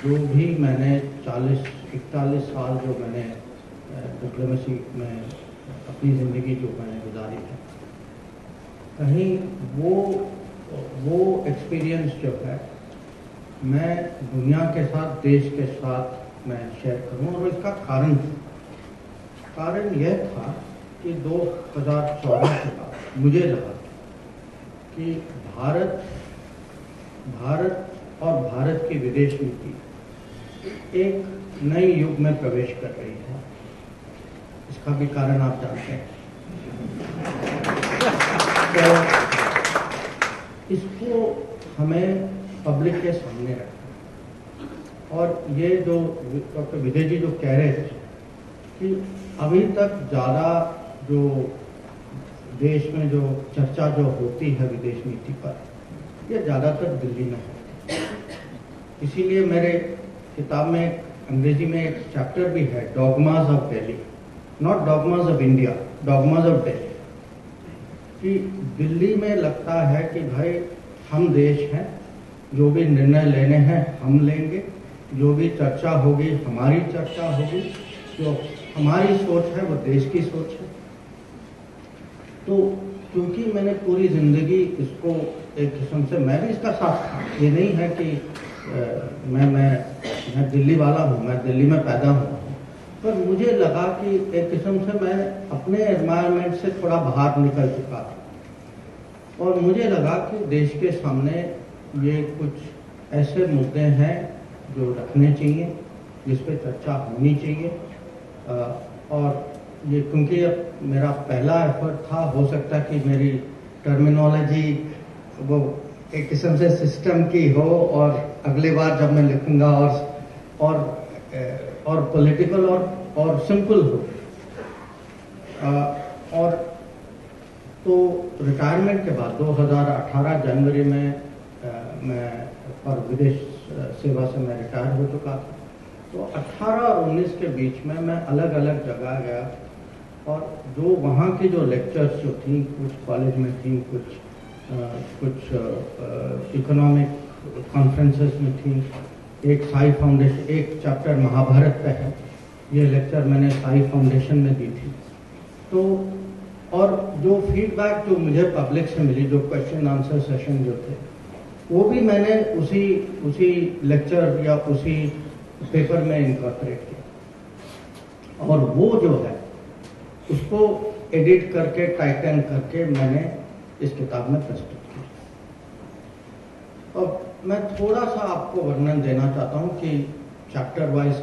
जो भी मैंने 40-41 साल जो मैंने डिप्लोमेसी में अपनी ज़िंदगी जो मैंने गुजारी है, कहीं वो एक्सपीरियंस जो है मैं दुनिया के साथ, देश के साथ मैं शेयर करूं। और इसका कारण यह था कि 2014 के बाद मुझे लगा कि भारत और भारत की विदेश नीति एक नई युग में प्रवेश कर रही है। इसका भी कारण आप जानते हैं। तो इसको हमें पब्लिक के सामने रखना। और ये जो डॉक्टर विजय जी जो कह रहे थे कि अभी तक ज़्यादा जो देश में जो चर्चा जो होती है विदेश नीति पर, ये ज़्यादातर दिल्ली में है। इसीलिए मेरे किताब में अंग्रेजी में एक चैप्टर भी है, dogmas of Delhi, not dogmas of India, dogmas of Delhi. कि दिल्ली में लगता है कि भाई हम देश हैं, जो भी निर्णय लेने हैं हम लेंगे, जो भी चर्चा होगी हमारी चर्चा होगी, जो हमारी सोच है वो देश की सोच है। तो क्योंकि मैंने पूरी जिंदगी इसको एक किस्म से, मैं भी इसका साथ था। ये नहीं है कि मैं दिल्ली वाला हूँ, मैं दिल्ली में पैदा हुआ हूँ, पर मुझे लगा कि एक किस्म से मैं अपने एनवायरनमेंट से थोड़ा बाहर निकल चुका था। और मुझे लगा कि देश के सामने ये कुछ ऐसे मुद्दे हैं जो रखने चाहिए, जिस पे चर्चा होनी चाहिए। और ये क्योंकि अब मेरा पहला एफर्ट था, हो सकता है कि मेरी टर्मिनोलॉजी वो एक किस्म से सिस्टम की हो, और अगली बार जब मैं लिखूंगा और पॉलिटिकल और सिंपल हो। और तो रिटायरमेंट के बाद 2018 जनवरी में मैं और विदेश सेवा से मैं रिटायर हो चुका था। तो 18 और 19 के बीच में मैं अलग अलग जगह गया, और जो वहाँ की जो लेक्चर्स जो थी, कुछ कॉलेज में थी, कुछ इकोनॉमिक कॉन्फ्रेंसेस में थी। एक साई फाउंडेशन, एक चैप्टर महाभारत पे है, ये लेक्चर मैंने साई फाउंडेशन में दी थी। तो और जो फीडबैक जो मुझे पब्लिक से मिली, जो क्वेश्चन आंसर सेशन जो थे, वो भी मैंने उसी लेक्चर या उसी पेपर में इनकॉर्पोरेट किया। और वो जो है उसको एडिट करके, टाइटन करके मैंने इस किताब में प्रस्तुत किया। और मैं थोड़ा सा आपको वर्णन देना चाहता हूँ कि चैप्टर वाइज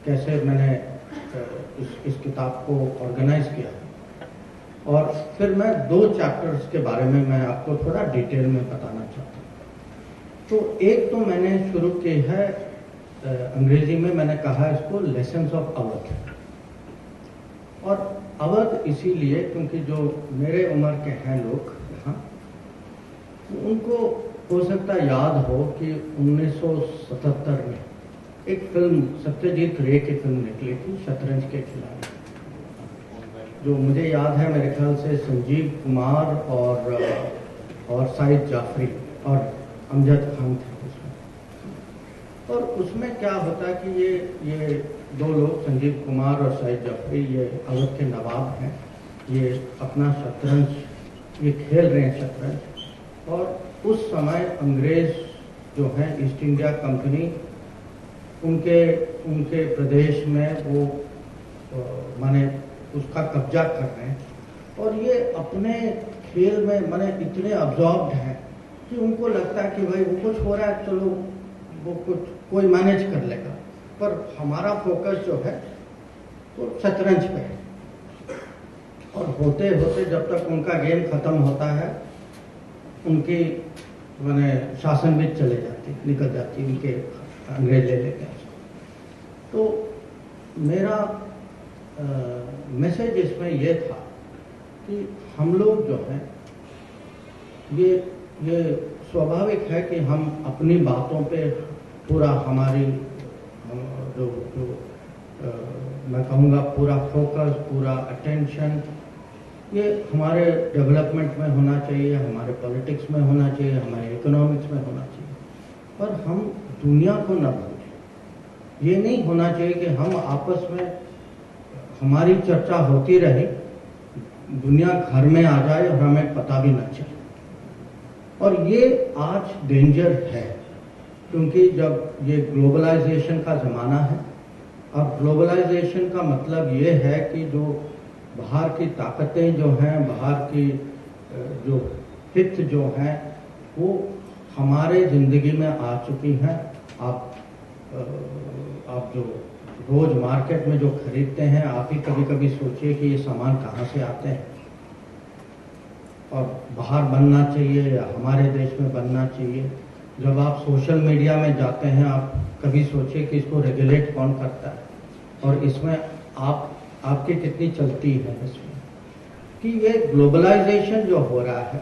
कैसे मैंने इस किताब को ऑर्गेनाइज किया। और फिर मैं 2 चैप्टर्स के बारे में मैं आपको थोड़ा डिटेल में बताना चाहता हूँ। तो एक तो मैंने शुरू की है, अंग्रेजी में मैंने कहा इसको लेसन्स ऑफ अवध। और अवध इसीलिए क्योंकि जो मेरे उम्र के हैं लोग यहाँ, उनको हो सकता याद हो कि 1977 में एक फिल्म सत्यजीत रे की फिल्म निकली थी, शतरंज के खिलाड़ी, जो मुझे याद है मेरे ख्याल से संजीव कुमार और साहिद जाफरी और अमजद खान थे उसमें। और उसमें क्या होता है कि ये 2 लोग, संजीव कुमार और साहिद जाफरी, ये अवध के नवाब हैं। ये अपना शतरंज ये खेल रहे हैं शतरंज। और उस समय अंग्रेज जो हैं, ईस्ट इंडिया कंपनी, उनके प्रदेश में वो माने उसका कब्जा कर रहे हैं। और ये अपने खेल में माने इतने अब्जॉर्ब्ड हैं कि उनको लगता है कि भाई वो कुछ हो रहा है, चलो वो कोई मैनेज कर लेगा, पर हमारा फोकस जो है तो शतरंज पे है। और होते होते जब तक उनका गेम खत्म होता है, उनकी माने शासन भी निकल जाती, उनके अंग्रेज ले लेते हैं। तो मेरा मैसेज इसमें यह था कि हम लोग जो हैं, ये स्वाभाविक है कि हम अपनी बातों पे पूरा मैं कहूँगा पूरा फोकस, पूरा अटेंशन ये हमारे डेवलपमेंट में होना चाहिए, हमारे पॉलिटिक्स में होना चाहिए, हमारे इकोनॉमिक्स में होना चाहिए, पर हम दुनिया को न भूलें। ये नहीं होना चाहिए कि हम आपस में हमारी चर्चा होती रहे, दुनिया घर में आ जाए और हमें पता भी न चले। और ये आज डेंजर है, क्योंकि जब ये ग्लोबलाइजेशन का ज़माना है, अब ग्लोबलाइजेशन का मतलब ये है कि जो बाहर की ताकतें जो हैं, बाहर की जो हित जो हैं, वो हमारे ज़िंदगी में आ चुकी हैं। आप जो रोज़ मार्केट में जो खरीदते हैं, आप ही कभी कभी सोचिए कि ये सामान कहाँ से आते हैं और बाहर बनना चाहिए या हमारे देश में बनना चाहिए। जब आप सोशल मीडिया में जाते हैं, आप कभी सोचिए कि इसको रेगुलेट कौन करता है और इसमें आपकी कितनी चलती है इसमें, कि ये ग्लोबलाइजेशन जो हो रहा है,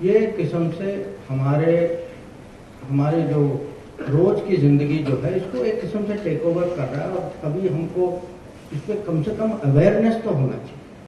ये एक किस्म से हमारे जो रोज की जिंदगी जो है, इसको एक किस्म से टेक ओवर कर रहा है। और कभी हमको इस पर कम से कम अवेयरनेस तो होना चाहिए।